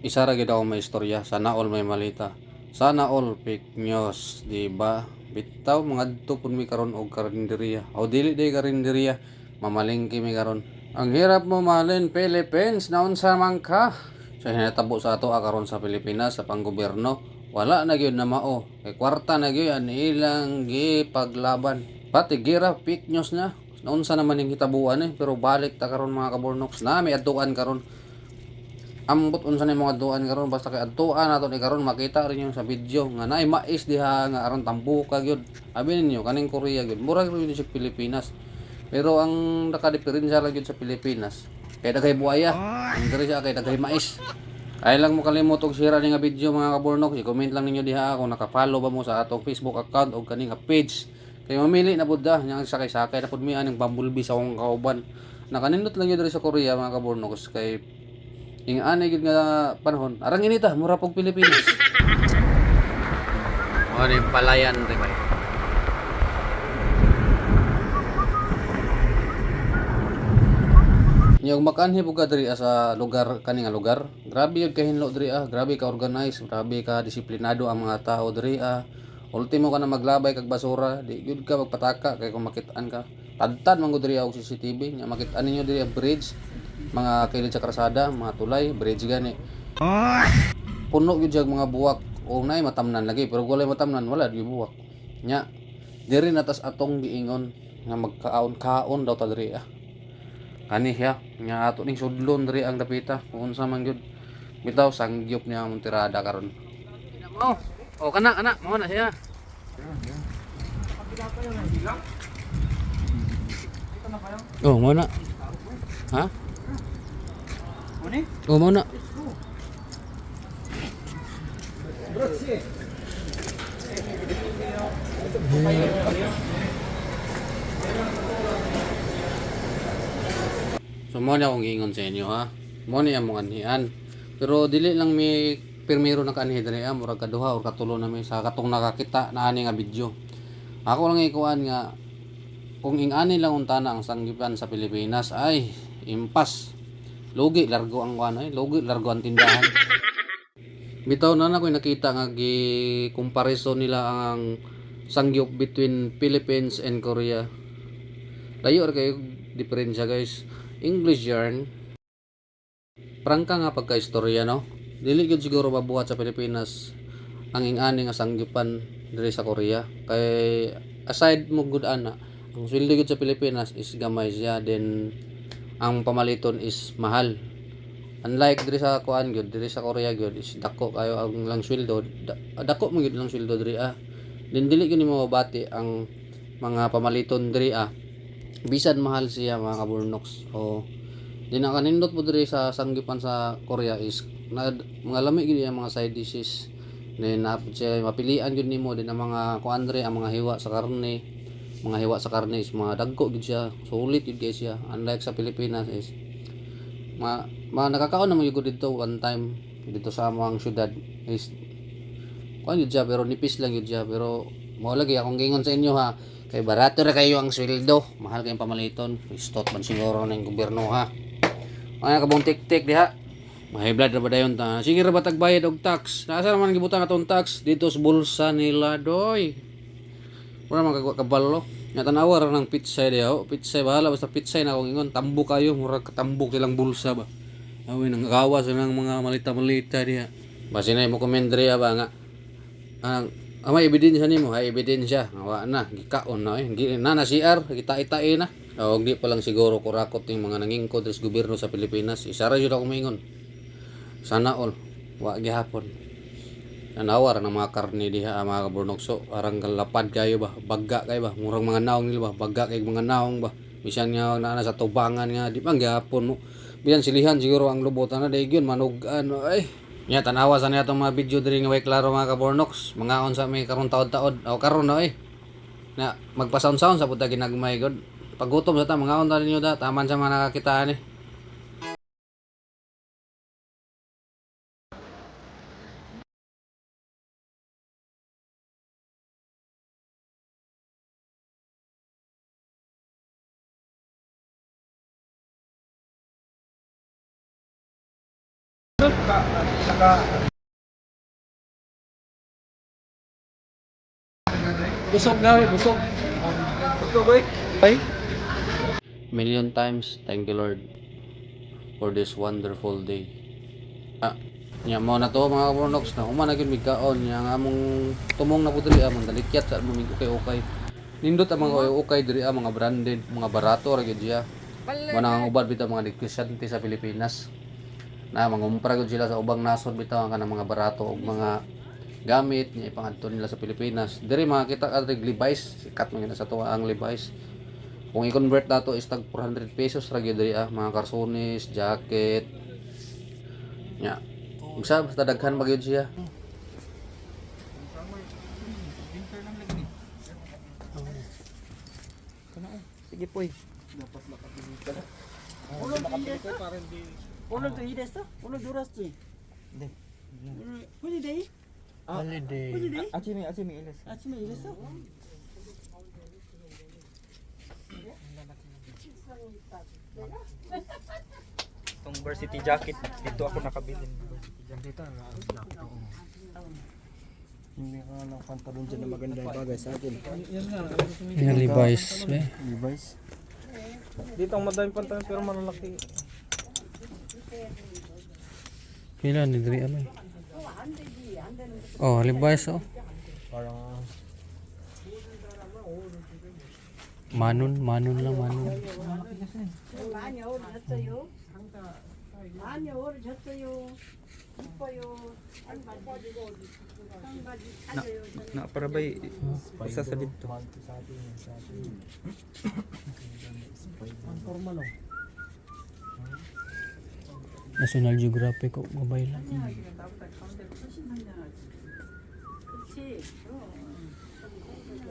isa ra gid ako may istorya, sana all may malita. Sana all fake news, di ba? Bitaw mangadto pud mi karon og karinderya. O dili day karinderya, mamalingki mi karon. Ang hirap mo mahalin Philippines, naunsa man ka? Sa hinatabo sa ato karon sa Pilipinas sa panggobyerno, wala na gyud na mao. Kay kwarta na gyud ang ilang gipaglaban. Pati gira fake news na. Naunsa naman ning hitabuan pero balik ta karon mga kabornoks na may adtuan karon. Ambot unsa ni mga adtuan karon basta kay adtuan nato ni karon makita rin yung sa video nga naay mais diha nga aron tambuka gyud. Abi ninyo kaning Korea gyud murag rin sa Pilipinas. Pero ang nakadiperensiya lang gyud sa Pilipinas kay daghay buaya, ang diri siya kay daghay mais. Ay lang mo kalimot og share ni nga video mga kabornok, i-comment lang ninyo diha kung naka-follow ba mo sa atong Facebook account o kani nga page. Kay mamili na pud da nya sakay-sakay na pud mi aning bumblebee sa akong kauban. Nakanindot lang gyud diri sa Korea mga kabornok kay ing anay gid nga panahon arang inita mura pog Pilipinas. O ni palayan ri bay. Yung makanhi pug diri sa lugar kani nga lugar, grabe yun kahinlo diri grabe ka organize, grabe ka disiplinado ang mga tao diri Ultimo ka na maglabay kag basura, di gyud ka magpataka kay kung makit-an ka. Tadtad man gud diri og CCTV nya makit-an ninyo diri bridge, mga kilid sa kalsada, mga tulay, bridge gani. Puno gyud jag mga buwak. O nay matamnan lagi pero walay matamnan wala gyud buwak. Nya diri natas atong giingon nga magkaon-kaon daw ta diri Kani siya nya ato ning sudlon diri ang dapita kung unsa man gyud. Bitaw sangyop niya ang tirada karon. Oh, oh kana mo na siya. Oh, mo na. Ha? Oh, mo na. So mo na akong giingon sa inyo ha. Mo ni among anhian. Pero dili lang mi pirmiro na kanhi diri murag kaduha or katulo na mi sa katong nakakita na ani nga video. Ako lang ikuan nga kung ing-ani lang untana ang sanggipan sa Pilipinas ay impas. Lugi largo ang kuan lugi largo ang tindahan. Bitaw na ko nakita nga gi comparison nila ang sangyup between Philippines and Korea. Layo ra kayo diferensya guys. English yarn. Prangka nga pagka-istorya no. Dili gyud siguro mabuhat sa Pilipinas ang ing-ani nga sanggipan diri sa Korea. Kay aside mo gud ana, ang sweldo gyud sa Pilipinas is gamay siya, then ang pamaliton is mahal. Unlike diri sa kuan gyud, diri sa Korea gyud is dako kayo ang lang sweldo, dako mo gyud lang sweldo diri Then dili gyud nimo mabati ang mga pamaliton diri bisan mahal siya mga kaburnoks. O di na kanindot po diri sa sanggipan sa Korea is na, mga lami gyud ang mga side dishes. Then siya mapilian gyud nimo din ang mga kuan diri ang mga hiwa sa karne. Mga hiwa sa karne is mga dagko gyud siya. Sulit gyud kay siya. Unlike sa Pilipinas is nakakaon naman gyud dito one time dito sa among syudad is kuan gyud siya pero nipis lang gyud siya, pero mao lagi akong gingon sa inyo ha. Kay barato ra kayo ang sweldo, mahal kayong pamaliton. Istot man siguro ng gobyerno ha. Mga kabong tik-tik diha. Mahiblad ra ba dayon ta? Sige ra ba tagbayad og tax? Nasa naman gibutang atong tax dito sa bulsa nila doy. Wala man kabalo. Nga tanawa ra ng pitsay diha. Pitsay bahala basta pitsay na akong ingon. Tambok kayo, murag katambok silang bulsa ba. Awin ang gawas ng mga malita-malita diha. Basi na mo comment diha ba nga. May ebidensya nimo, hay ebidensya. Wa na gikaon na na CR kita-itae na. O di pa lang siguro kurakot yung mga nangingkod sa gobyerno sa Pilipinas. Isa ra jud ako maingon. Sana all wa gihapon. Nanawar ng mga karne diha mga kaburnokso. Arang kalapad kayo ba, bagga kayo ba, murang mga naong nila ba, bagga kay mga naong ba. Bisan nga na sa tubangan nga di pa gihapon mo. Bisan silihan siguro ang lubutan na dayon manugan ay. Nya tanawa sa niya itong mga video diri nga way klaro mga kabornoks. Mga on sa may karong taod-taod. O karon na na magpasound-sound sa puta ginagmay god. Pagutom sa ta mga on ta ninyo da taman sa mga nakakitaan Busog nga, busog. Busog, boy. Ay. Million times, thank you Lord for this wonderful day. Nya mo na to mga kapronoks na human na gyud mig kaon nya nga among tumong na pud diri among dalikyat sa among ukay-ukay. Nindot ang mga ukay diri mga branded, mga barato ra gyud siya. Mo nang ubad bitaw mga negosyante sa Pilipinas. Na mangumpra gyud sila sa ubang nasod bitaw ang kanang mga barato ug mga gamit nya ipangadto nila sa Pilipinas. Diri makita ka diri Levi's, sikat man sa tuwa ang Levi's. Kung i-convert nato is tag 400 pesos ra gyud diri mga karsones, jacket. Nya Usa basta daghan ba gyud siya. Sige, poy. 오늘도 일했어? 오늘도 놀았지? 네. 홀리데이? Holiday. 홀리데이? 아침에 일했어. 아침에 일했어? Itong varsity jacket, dito ako nakabili. Dito hindi ka ng pantalon dyan na maganda yung bagay sa akin. Yung Levi's, Levi's. Dito ang madaming pantalon pero malalaki. Pila ni diri ano? Oh, Levi's oh. Parang Manon lang. 많이 어려졌어요. 많이 어려졌어요. 이뻐요. 한바지 사줘요. na para ba'y isa sa dito. National Geographic ko mobile lang. 그렇지.